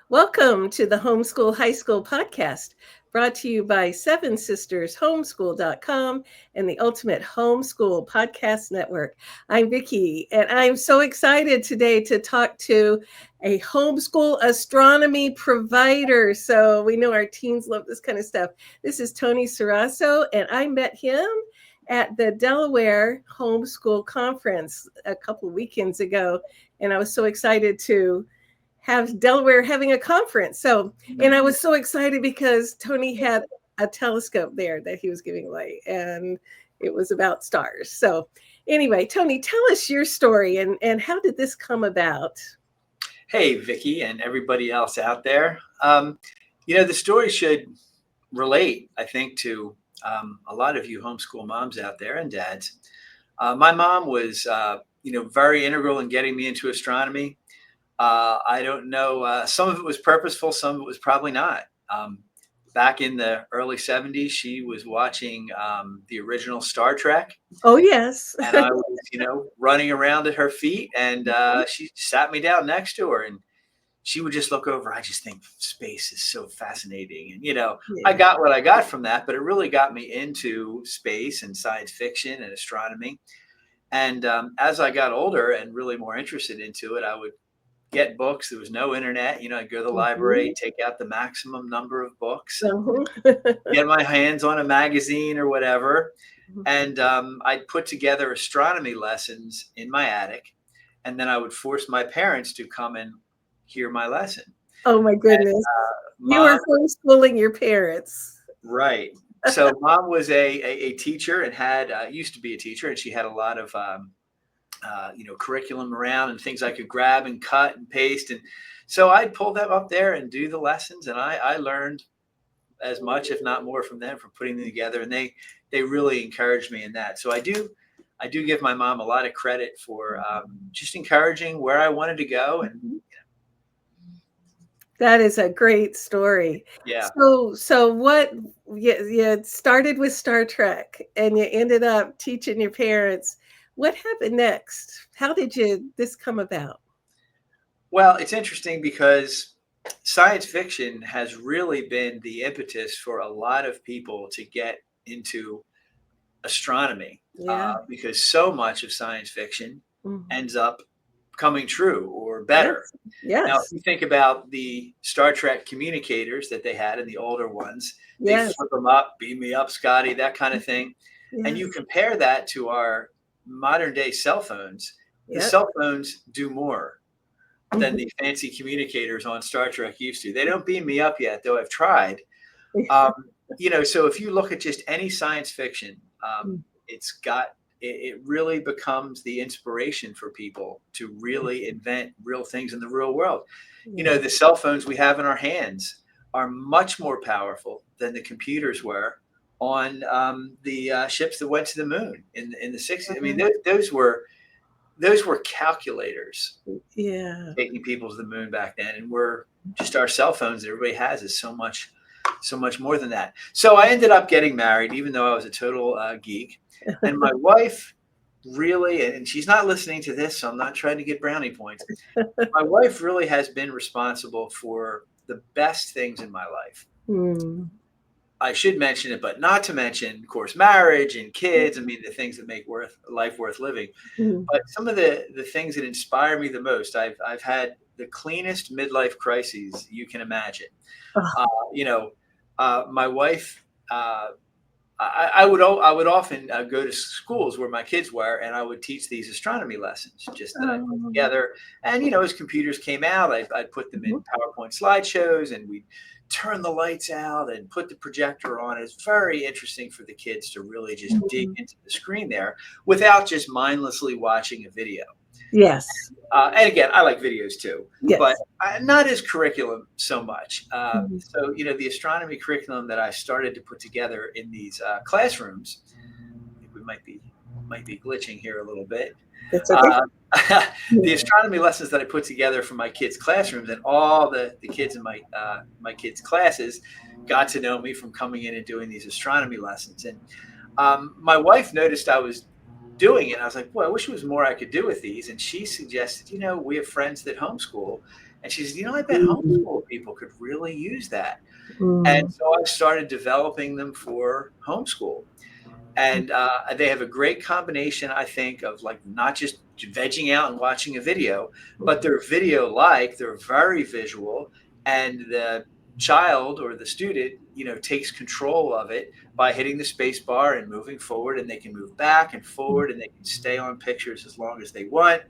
Welcome to the Homeschool High School podcast, brought to you by Seven Sisters Homeschool.com and the Ultimate Homeschool Podcast Network. I'm Vicki, and I'm so excited today to talk to a homeschool astronomy provider. So we know our teens love this kind of stuff. This is Tony Ceraso, and I met him at the Delaware Homeschool Conference a couple of weekends ago, and I was so excited to have Delaware having a conference. So, and I was so excited because Tony had a telescope there that he was giving away, and it was about stars. So, anyway, Tony, tell us your story and how did this come about? Hey, Vicki, and everybody else out there. The story should relate, I think, to a lot of you homeschool moms out there and dads. My mom was, very integral in getting me into astronomy. I don't know. Some of it was purposeful. Some of it was probably not. Back in the early 70s, she was watching the original Star Trek. Oh, yes. And I was, running around at her feet, and she sat me down next to her, and she would just look over. I just think space is so fascinating. And, I got what I got from that, but it really got me into space and science fiction and astronomy. And as I got older and really more interested into it, I would get books. There was no internet. I'd go to the library, take out the maximum number of books, get my hands on a magazine or whatever. And I'd put together astronomy lessons in my attic. And then I would force my parents to come and hear my lesson. Oh, my goodness. And, you were homeschooling your parents. Right. So mom was a teacher and had used to be a teacher, and she had a lot of curriculum around and things I could grab and cut and paste. And so I'd pull them up there and do the lessons. And I learned as much, if not more, from them for putting them together. And they really encouraged me in that. So I do give my mom a lot of credit for just encouraging where I wanted to go. And that is a great story. Yeah. So what you started with Star Trek and you ended up teaching your parents. What happened next? How did this come about? Well, it's interesting because science fiction has really been the impetus for a lot of people to get into astronomy. Because so much of science fiction ends up coming true or better. Yes. Now, if you think about the Star Trek communicators that they had in the older ones, they flip them up, beam me up, Scotty, that kind of thing. Yes. And you compare that to our modern day cell phones. The cell phones do more than the fancy communicators on Star Trek used to. They don't beam me up yet, though I've tried. So if you look at just any science fiction, it really becomes the inspiration for people to really invent real things in the real world. The cell phones we have in our hands are much more powerful than the computers were on the ships that went to the moon in the 60s. I mean, those were calculators. Yeah, taking people to the moon back then, and we're just our cell phones that everybody has is so much more than that. So I ended up getting married, even though I was a total geek. And my wife really, and she's not listening to this, so I'm not trying to get brownie points. My wife really has been responsible for the best things in my life. I should mention it, but not to mention, of course, marriage and kids. I mean, the things that make life worth living. But some of the things that inspire me the most, I've had the cleanest midlife crises you can imagine. My wife, I would often go to schools where my kids were, and I would teach these astronomy lessons just that I put together. And, as computers came out, I'd put them in PowerPoint slideshows, and we'd turn the lights out and put the projector on. It's very interesting for the kids to really just dig into the screen there without just mindlessly watching a video. Yes. And again, I like videos too, yes. but not as curriculum so much. So, the astronomy curriculum that I started to put together in these classrooms, I think we might be glitching here a little bit. That's okay. The astronomy lessons that I put together for my kids' classrooms, and all the kids in my kids' classes got to know me from coming in and doing these astronomy lessons. And my wife noticed I was doing it. I was like, boy, I wish there was more I could do with these. And she suggested, we have friends that homeschool, And she said, I bet homeschool people could really use that. And so I started developing them for homeschool. And they have a great combination, I think, of like not just vegging out and watching a video, but they're video-like, they're very visual, and the child or the student, takes control of it by hitting the space bar and moving forward, and they can move back and forward, and they can stay on pictures as long as they want.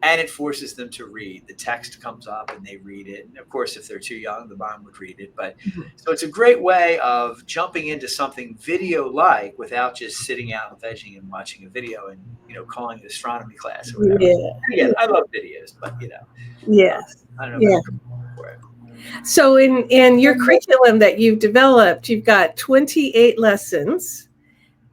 And it forces them to read. The text comes up and they read it. And of course, if they're too young, the mom would read it. But so it's a great way of jumping into something video-like without just sitting out and vegging and watching a video and, calling it astronomy class or whatever. Yeah. Again, I love videos, but, Yes. I don't know for it. So in your curriculum that you've developed, you've got 28 lessons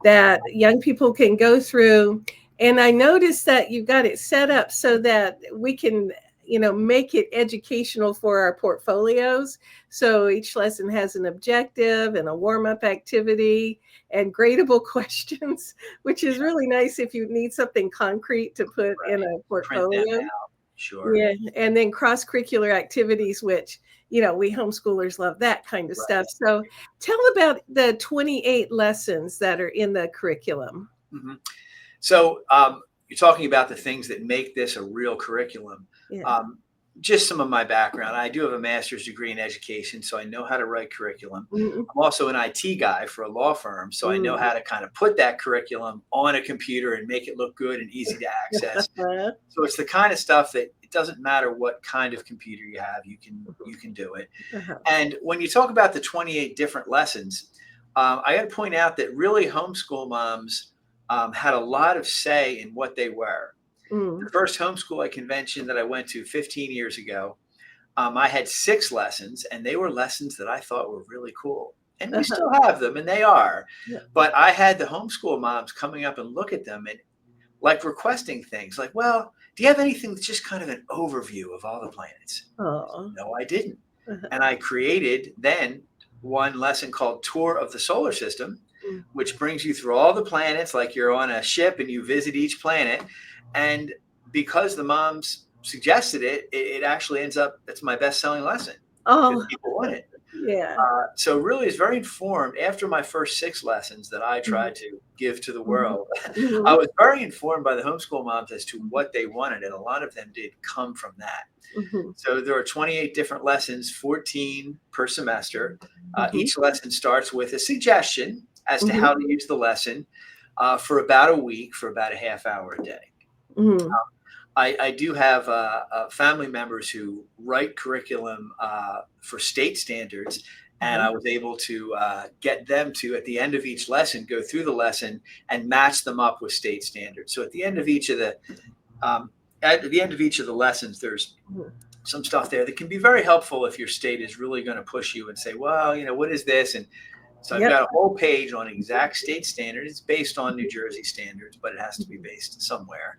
that young people can go through. And I noticed that you've got it set up so that we can, make it educational for our portfolios. So each lesson has an objective and a warm-up activity and gradable questions, which is really nice if you need something concrete to put in a portfolio. Sure. Yeah. And then cross-curricular activities, which, we homeschoolers love that kind of stuff. So tell about the 28 lessons that are in the curriculum. Mm-hmm. So you're talking about the things that make this a real curriculum. Yeah. Just some of my background. I do have a master's degree in education, so I know how to write curriculum. Mm-hmm. I'm also an IT guy for a law firm, so I know how to kind of put that curriculum on a computer and make it look good and easy to access. So it's the kind of stuff that it doesn't matter what kind of computer you have, you can do it. And when you talk about the 28 different lessons, I got to point out that really homeschool moms had a lot of say in what they were. The first homeschool convention that I went to 15 years ago, I had 6 lessons, and they were lessons that I thought were really cool. And we still have them, and they are. But I had the homeschool moms coming up and look at them and like requesting things like, well, do you have anything that's just kind of an overview of all the planets? No, I didn't. And I created then one lesson called Tour of the Solar System, which brings you through all the planets like you're on a ship and you visit each planet. And because the moms suggested it, it actually ends up, it's my best-selling lesson. Because people want it. Yeah. So really it's very informed. After my first 6 lessons that I tried to give to the world, I was very informed by the homeschool moms as to what they wanted. And a lot of them did come from that. So there are 28 different lessons, 14 per semester. Each lesson starts with a suggestion as to how to use the lesson for about a week, for about a half hour a day. I do have family members who write curriculum for state standards, and I was able to get them to, at the end of each lesson, go through the lesson and match them up with state standards. So at the end of each of the lessons, there's some stuff there that can be very helpful if your state is really going to push you and say, well, what is this? And so I've got a whole page on exact state standards. It's based on New Jersey standards, but it has to be based somewhere.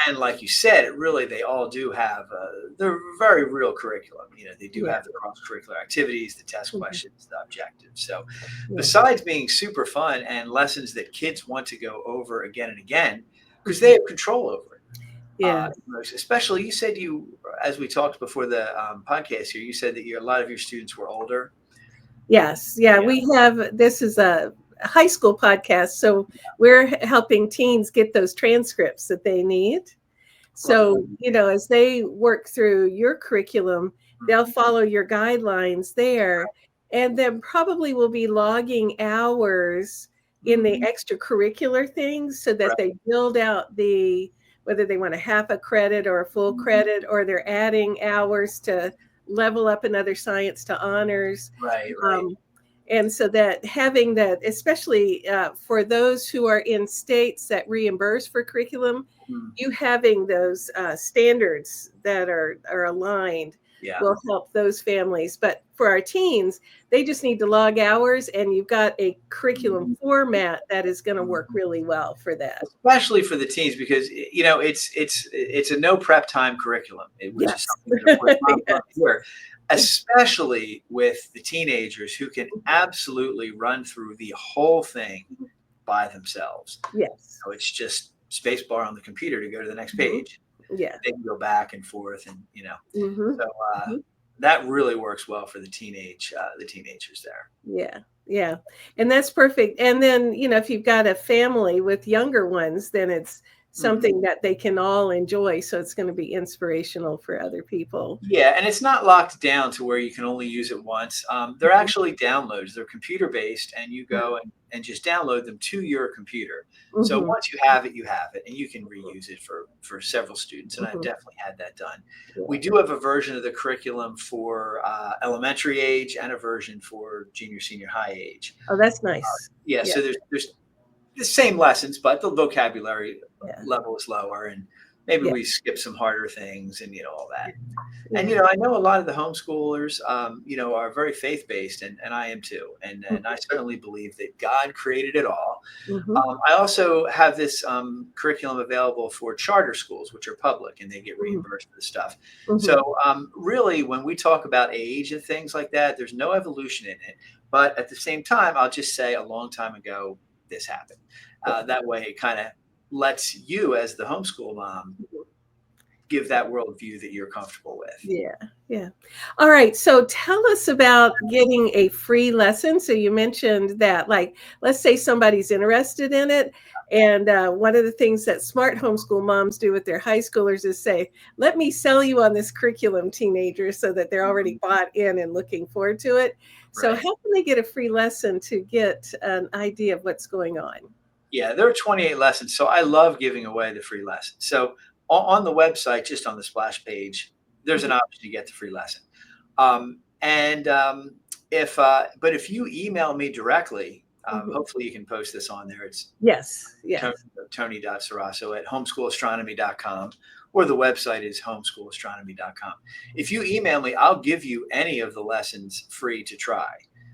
And like you said, they all do have, they're very real curriculum. They do have the cross-curricular activities, the test questions, the objectives. So besides being super fun and lessons that kids want to go over again and again, because they have control over it. Especially, you said as we talked before the podcast here, you said that a lot of your students were older. Yes. Yeah. We have, this is a high school podcast. So we're helping teens get those transcripts that they need. So, as they work through your curriculum, they'll follow your guidelines there, and then probably will be logging hours in the extracurricular things so that they build out whether they want a half a credit or a full credit, or they're adding hours to level up another science to honors. Right. And so that having that, especially for those who are in states that reimburse for curriculum, you having those standards that are aligned will help those families. But for our teens, they just need to log hours, and you've got a curriculum format that is going to work really well for that. Especially for the teens, because it's a no prep time curriculum, which is something that we're not here. Especially with the teenagers who can absolutely run through the whole thing by themselves. Yes. So it's just space bar on the computer to go to the next page. Yeah. they can go back and forth, and Mm-hmm. so that really works well for the teenagers there. Yeah. Yeah. And that's perfect. And then, if you've got a family with younger ones, then it's Mhm. something that they can all enjoy. So it's going to be inspirational for other people. Yeah, and it's not locked down to where you can only use it once. They're Mhm. actually downloads. They're computer based, and you go and just download them to your computer. So Mhm. once you have it, and you can reuse it for several students. And I've Mhm. definitely had that done. We Yeah. do have a version of the curriculum for elementary age and a version for junior, senior high age. Oh, that's nice. Yeah, Yeah. so there's the same lessons, but the vocabulary Yeah. level is lower, and maybe Yeah. we skip some harder things, and all that. And Yeah. I know a lot of the homeschoolers, are very faith based, and I am too. And I certainly believe that God created it all. Mm-hmm. I also have this curriculum available for charter schools, which are public, and they get Mm-hmm. reimbursed for the stuff. Mm-hmm. So really, when we talk about age and things like that, there's no evolution in it. But at the same time, I'll just say a long time ago, this happened. Yeah. That way, it kind of lets you, as the homeschool mom, give that worldview that you're comfortable with. Yeah, yeah. All right. So tell us about getting a free lesson. So you mentioned that, like, let's say somebody's interested in it. And one of the things that smart homeschool moms do with their high schoolers is say, let me sell you on this curriculum, teenagers, so that they're already Mhm. bought in and looking forward to it. So, Right. how can they get a free lesson to get an idea of what's going on? Yeah, there are 28 lessons. So I love giving away the free lesson. So on the website, just on the splash page, there's Mhm. an option to get the free lesson. And but if you email me directly, Mhm. hopefully you can post this on there. It's Yes, Tony, yes. Tony.Ceraso at homeschoolastronomy.com, or the website is homeschoolastronomy.com. If you email me, I'll give you any of the lessons free to try.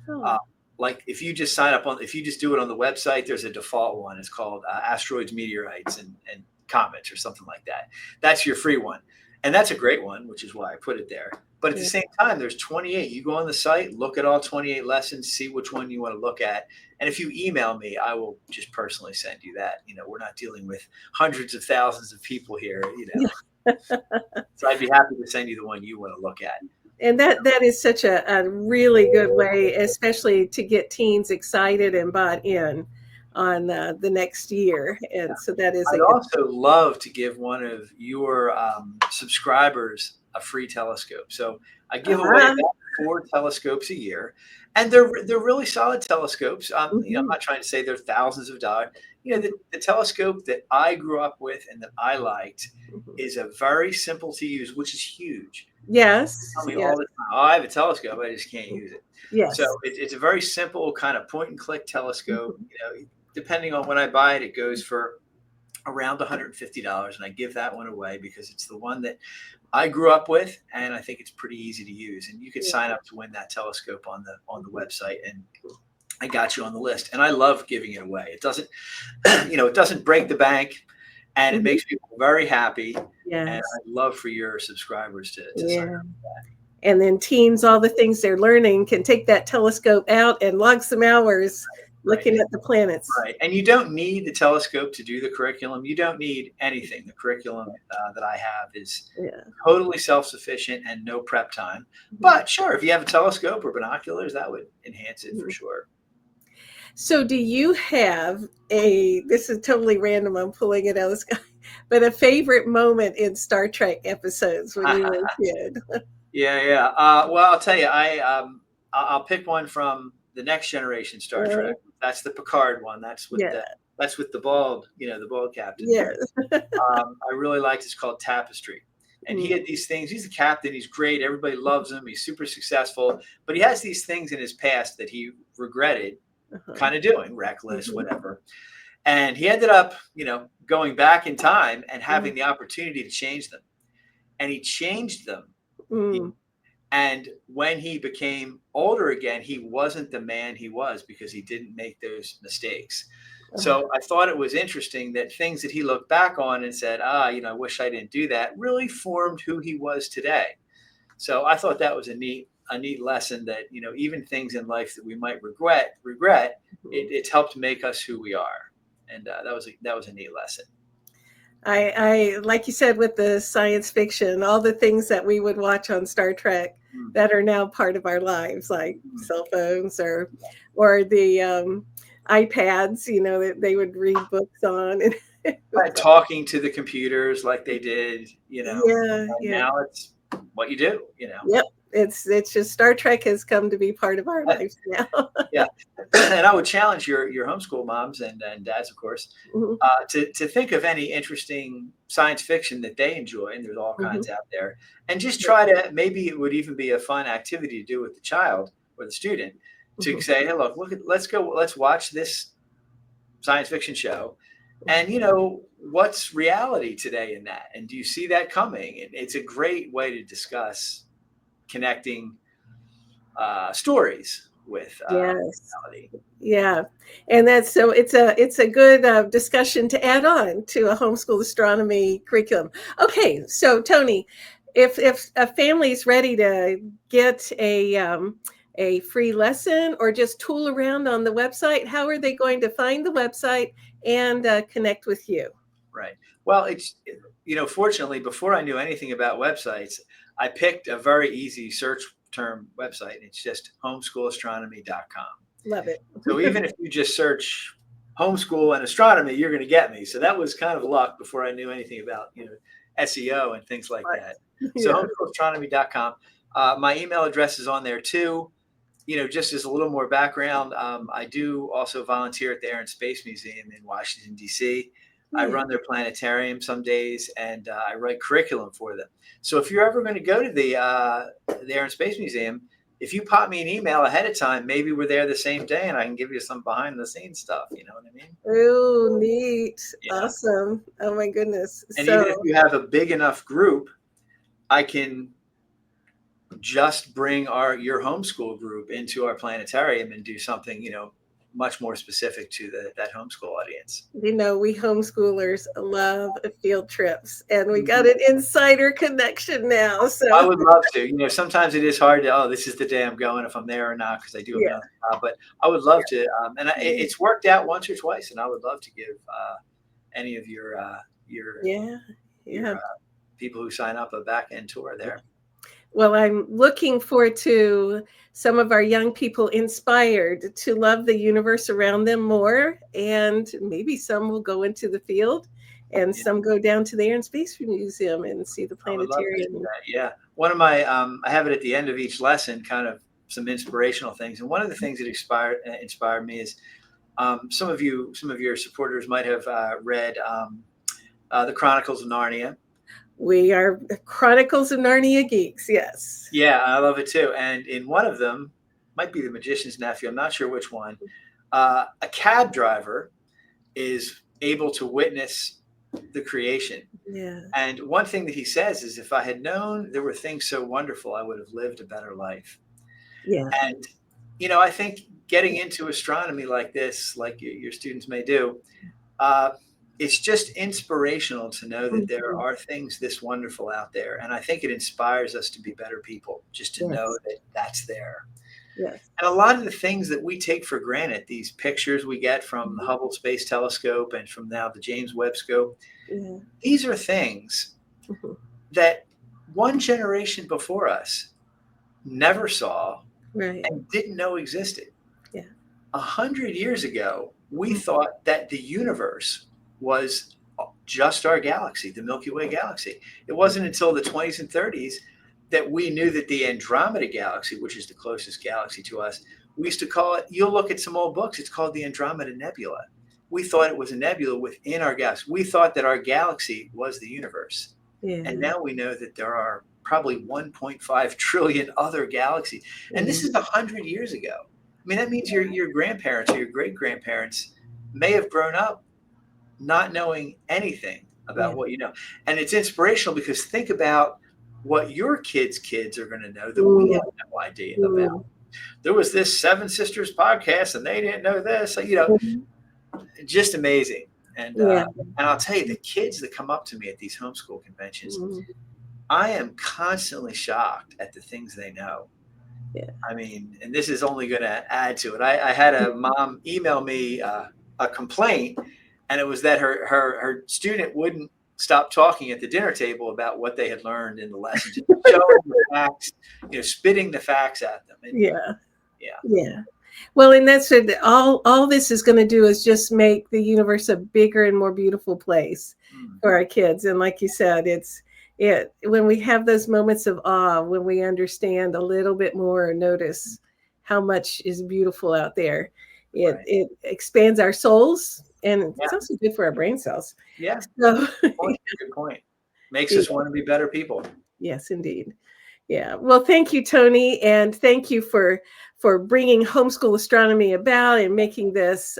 Uh, Oh, like if you just if you just do it on the website, there's a default one. It's called Asteroids, Meteorites, and Comets, or something like that. That's your free one. And that's a great one, which is why I put it there. But at the yeah. same time, there's 28. You go on the site, look at all 28 lessons, see which one you want to look at. And if you email me, I will just personally send you that. We're not dealing with hundreds of thousands of people here. So I'd be happy to send you the one you want to look at. And that is such a really good way, especially to get teens excited and bought in on the next year. And so that is a I'd good. also love to give one of your subscribers a free telescope. So I give away Ah, about 4 telescopes a year, and they're really solid telescopes. I'm mhm, not trying to say they're thousands of dollars. The telescope that I grew up with and that I liked mhm. is a very simple to use, which is huge. Tell Yes, me yes, all the time, "Oh, I have a telescope, I just can't use it." So yes. it's a very simple kind of point and click telescope. Mhm. Depending on when I buy it, it goes for around $150, and I give that one away because it's the one that I grew up with, and I think it's pretty easy to use. And you could Yeah. sign up to win that telescope on the website, and I got you on the list. And I love giving it away. It doesn't, it doesn't break the bank, and it Mhm. makes people very happy. And Yes. I'd love for your subscribers to sign Yeah. up for that. And then teens, all the things they're learning, can take that telescope out and log some hours Right. looking at the planets. Right. And you don't need the telescope to do the curriculum. You don't need anything. The curriculum that I have is Yeah. totally self sufficient and no prep time. Mhm. But sure, if you have a telescope or binoculars, that would enhance it for Mhm. sure. So do you have this is totally random, I'm pulling it out of the sky, but a favorite moment in Star Trek episodes when you were a kid? Yeah, yeah. Well, I'll tell you, I'll pick one from the Next Generation Star Uh, Trek. That's the Picard one. yeah, That's with the bald, the bald captain there. yes. I really liked. It's called Tapestry, and he Mm, had these things. He's a captain. He's great. Everybody loves him. He's super successful, but he has these things in his past that he regretted uh-huh. kind of doing, reckless, Mhm, whatever. And he ended up, going back in time and mhm, having the opportunity to change them. And he changed them. mm, And when he became older again, he wasn't the man he was because he didn't make those mistakes. uh, So I thought it was interesting that things that he looked back on and said, I wish I didn't do that, really formed who he was today. So I thought that was a neat lesson that, even things in life that we might regret, mhm. it's helped make us who we are. And that was a neat lesson. I like you said with the science fiction, all the things that we would watch on Star Trek Mm. that are now part of our lives, like Mm. cell phones or the iPads, that they would read books on. And Talking to the computers like they did, yeah, and yeah. now it's what you do, Yep. It's just Star Trek has come to be part of our lives now. Yeah, and I would challenge your homeschool moms and dads, of course, Mhm, to think of any interesting science fiction that they enjoy, and there's all mhm. kinds out there, and just try to, maybe it would even be a fun activity to do with the child or the student, to Mhm. say, hey, let's watch this science fiction show, and what's reality today in that, and do you see that coming? And it's a great way to discuss connecting stories with Yes. reality. Yeah, and that's so it's a good discussion to add on to a homeschool astronomy curriculum. Okay, so Tony, if a family is ready to get a free lesson or just tool around on the website, how are they going to find the website and connect with you? Right. Well, fortunately, before I knew anything about websites, I picked a very easy search term website. It's just homeschoolastronemy.com. Love it. So even if you just search homeschool and astronomy, you're going to get me. So that was kind of luck before I knew anything about, SEO and things like that. So Yeah. homeschoolastronemy.com. My email address is on there too. Just as a little more background, I do also volunteer at the Air and Space Museum in Washington, D.C. I Yeah. run their planetarium some days, and I write curriculum for them. So if you're ever going to go to the Air and Space Museum, if you pop me an email ahead of time, maybe we're there the same day, and I can give you some behind the scenes stuff. You know what I mean? Oh, neat. Yeah. Awesome. Oh my goodness. And even if So, you have a big enough group, I can just bring your homeschool group into our planetarium and do something, much more specific to that homeschool audience. we homeschoolers love field trips, and we got Mhm. an insider connection now. I So, would love to. Sometimes it is hard to, oh, this is the day I'm going, if I'm there or not, because I do have yeah, another job. But I would love to, and it's worked out once or twice, and I would love to give any of your yeah, your yeah. people who sign up a back end tour there. Well, I'm looking forward to some of our young people inspired to love the universe around them more, and maybe some will go into the field, and Yeah, some go down to the Air and Space Museum and see the I would love to see planetarium. that. Yeah, one of my I have it at the end of each lesson, kind of some inspirational things, and one of the things that inspired me is, some of your supporters might have read the Chronicles of Narnia. We are Chronicles of Narnia geeks. Yes. Yeah, I love it too. And in one of them, might be the Magician's Nephew. I'm not sure which one. A cab driver is able to witness the creation. Yeah. And one thing that he says is, if I had known there were things so wonderful, I would have lived a better life. Yeah. And, I think getting into astronomy like this, like your students may do, uh, it's just inspirational to know that there Mhm. are things this wonderful out there. And I think it inspires us to be better people, just to know Yes. that that's there. Yes. And a lot of the things that we take for granted, these pictures we get from the Mhm. Hubble Space Telescope and from now the James Webb Scope, Yeah. these are things Mhm. that one generation before us never saw Right. and didn't know existed. Yeah. 100 years ago, we Mhm. thought that the universe was just our galaxy, the Milky Way galaxy. It wasn't until the 20s and 30s that we knew that the Andromeda galaxy, which is the closest galaxy to us, we used to call it, you'll look at some old books, it's called the Andromeda Nebula. We thought it was a nebula within our galaxy. We thought that our galaxy was the universe. And Yeah. now we know that there are probably 1.5 trillion other galaxies. And this Mhm. is 100 years ago. I mean, that means your grandparents or your great grandparents may have grown up not knowing anything Yeah. about what you know. And it's inspirational, because think about what your kids are going to know that we Mm, have no idea about. mm, There was this Seven Sisters podcast and they didn't know this. So, mhm. just amazing. And Yeah. I'll tell you, the kids that come up to me at these homeschool conventions, Mhm. I am constantly shocked at the things they know. Yeah. I mean, and this is only going to add to it. I had a mom email me a complaint, and it was that her student wouldn't stop talking at the dinner table about what they had learned in the lesson, just showing the facts, spitting the facts at them. And Yeah. yeah. Yeah. Well, and that's what all this is going to do is just make the universe a bigger and more beautiful place for our kids. And like you said, it when we have those moments of awe, when we understand a little bit more and notice how much is beautiful out there, Right. it expands our souls, and Yeah. it's also good for our brain cells. Yeah. So, Good point. Makes yeah, us want to be better people. yes, indeed. Yeah. Well, thank you, Tony, and thank you for bringing homeschool astronomy about and making this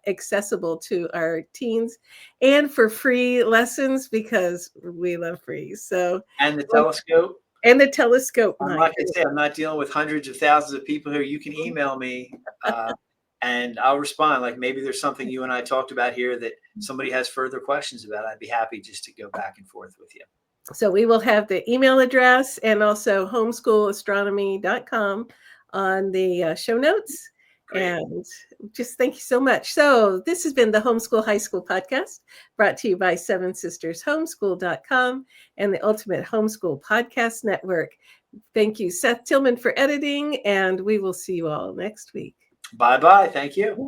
accessible to our teens, and for free lessons because we love free. So, And the telescope. and the telescope, I'm my like I say, I'm not dealing with hundreds of thousands of people here. You can email me, and I'll respond. Like maybe there's something you and I talked about here that somebody has further questions about. I'd be happy just to go back and forth with you. So we will have the email address and also homeschoolastronmy.com on the show notes. Great. And just thank you so much. So this has been the Homeschool High School podcast, brought to you by Seven Sisters Homeschool.com and the Ultimate Homeschool Podcast Network. Thank you, Seth Tillman, for editing, and we will see you all next week. Bye-bye. Thank you.